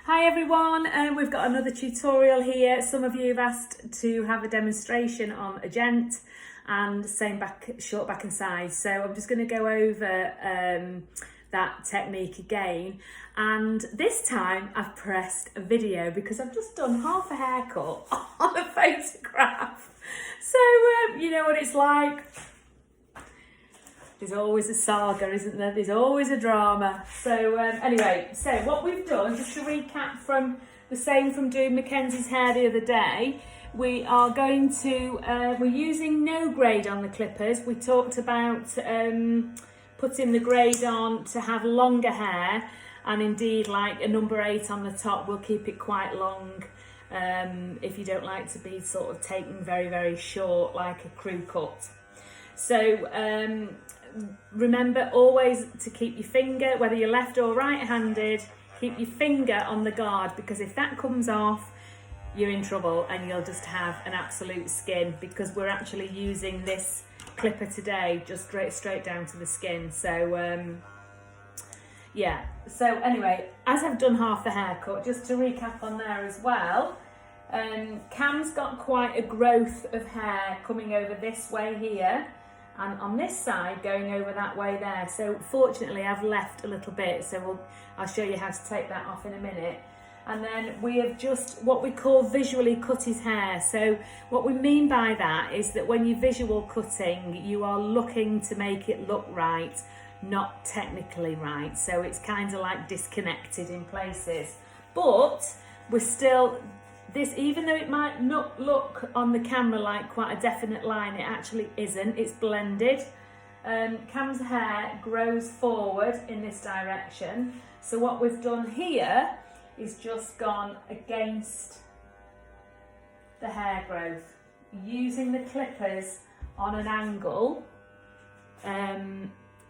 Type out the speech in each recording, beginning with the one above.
Hi everyone, we've got another tutorial here. Some of you have asked to have a demonstration on a gent and same short back and sides. So I'm just going to go over that technique again. And this time I've pressed a video because I've just done half a haircut on a photograph. So you know what it's like. There's always a saga, isn't there? There's always a drama. So anyway, so what we've done, just to recap from the same from doing Mackenzie's hair the other day, we are going to, we're using no grade on the clippers. We talked about putting the grade on to have longer hair, and indeed like a number 8 on the top will keep it quite long if you don't like to be sort of taken very, very short like a crew cut. So remember always to keep your finger, whether you're left or right-handed, keep your finger on the guard, because if that comes off, you're in trouble and you'll just have an absolute skin, because we're actually using this clipper today just straight down to the skin. So yeah, so anyway, as I've done half the haircut, just to recap on there as well, Cam's got quite a growth of hair coming over this way here, and on this side going over that way there. So fortunately I've left a little bit, so I'll show you how to take that off in a minute. And then we have just what we call visually cut his hair. So what we mean by that is that when you're visual cutting, you are looking to make it look right, not technically right. So it's kind of like disconnected in places, but we're still, this, even though it might not look on the camera like quite a definite line, it actually isn't. It's blended. Cam's hair grows forward in this direction. So what we've done here is just gone against the hair growth, using the clippers on an angle.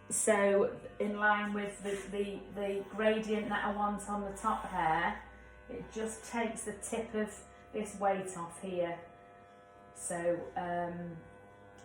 So in line with the gradient that I want on the top hair, it just takes the tip of this weight off here, so and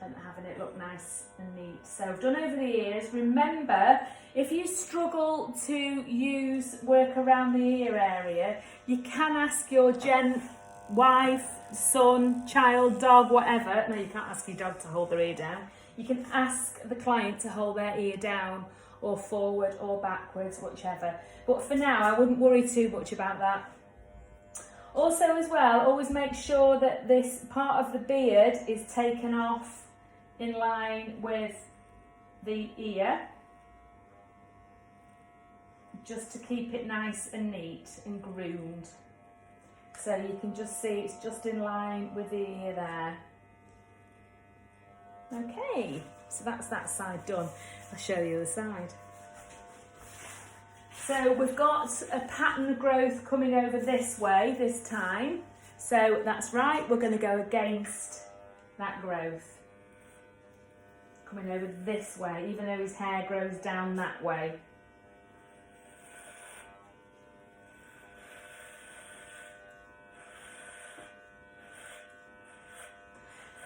having it look nice and neat. So I've done over the ears. Remember, if you struggle to work around the ear area, you can ask your gent, wife, son, child, dog, whatever. No, you can't ask your dog to hold their ear down. You can ask the client to hold their ear down, or forward or backwards, whichever. But for now, I wouldn't worry too much about that. Also as well, always make sure that this part of the beard is taken off in line with the ear, just to keep it nice and neat and groomed. So you can just see it's just in line with the ear there. Okay, so that's that side done. I'll show you the side. So we've got a pattern growth coming over this way this time. So that's right, we're going to go against that growth. Coming over this way, even though his hair grows down that way.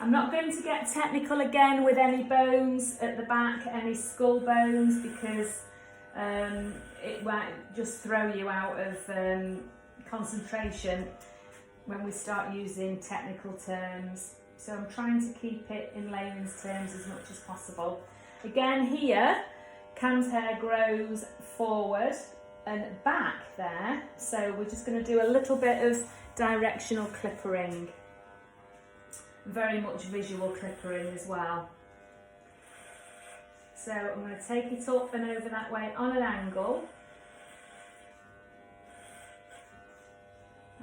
I'm not going to get technical again with any bones at the back, any skull bones, because it might just throw you out of concentration when we start using technical terms. So I'm trying to keep it in layman's terms as much as possible. Again here, Cam's hair grows forward and back there. So we're just going to do a little bit of directional clippering. Very much visual clippering as well. So I'm going to take it up and over that way on an angle,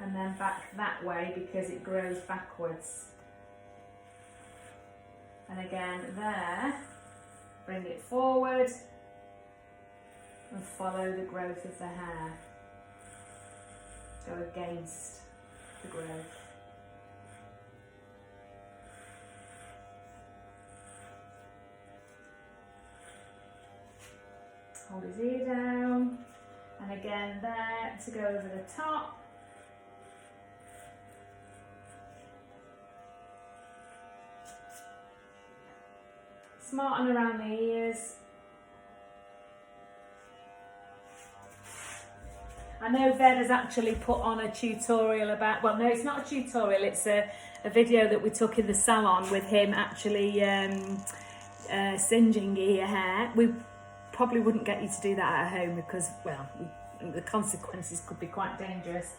and then back that way because it grows backwards. And again there, bring it forward and follow the growth of the hair. Go against the growth. Hold his ear down, and again there to go over the top. Smarten around the ears. I know Ved has actually put on a tutorial about, well no, it's not a tutorial, it's a video that we took in the salon with him actually singeing your hair. We probably wouldn't get you to do that at home because, well, the consequences could be quite dangerous.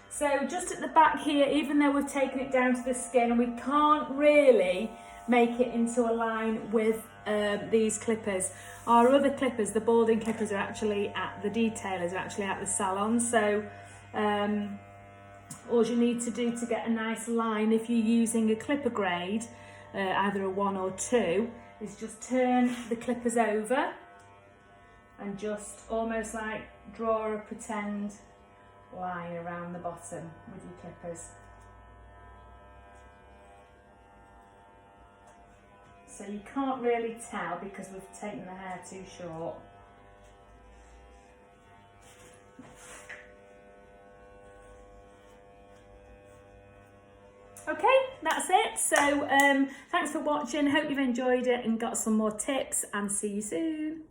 So just at the back here, even though we've taken it down to the skin, we can't really make it into a line with these clippers. Our other clippers, the balding clippers, are actually at the detailers, are actually at the salon. So all you need to do to get a nice line, if you're using a clipper grade, either a 1 or 2, is just turn the clippers over and just almost like draw a pretend line around the bottom with your clippers. So you can't really tell because we've taken the hair too short. Okay, that's it. So thanks for watching. Hope you've enjoyed it and got some more tips, and see you soon.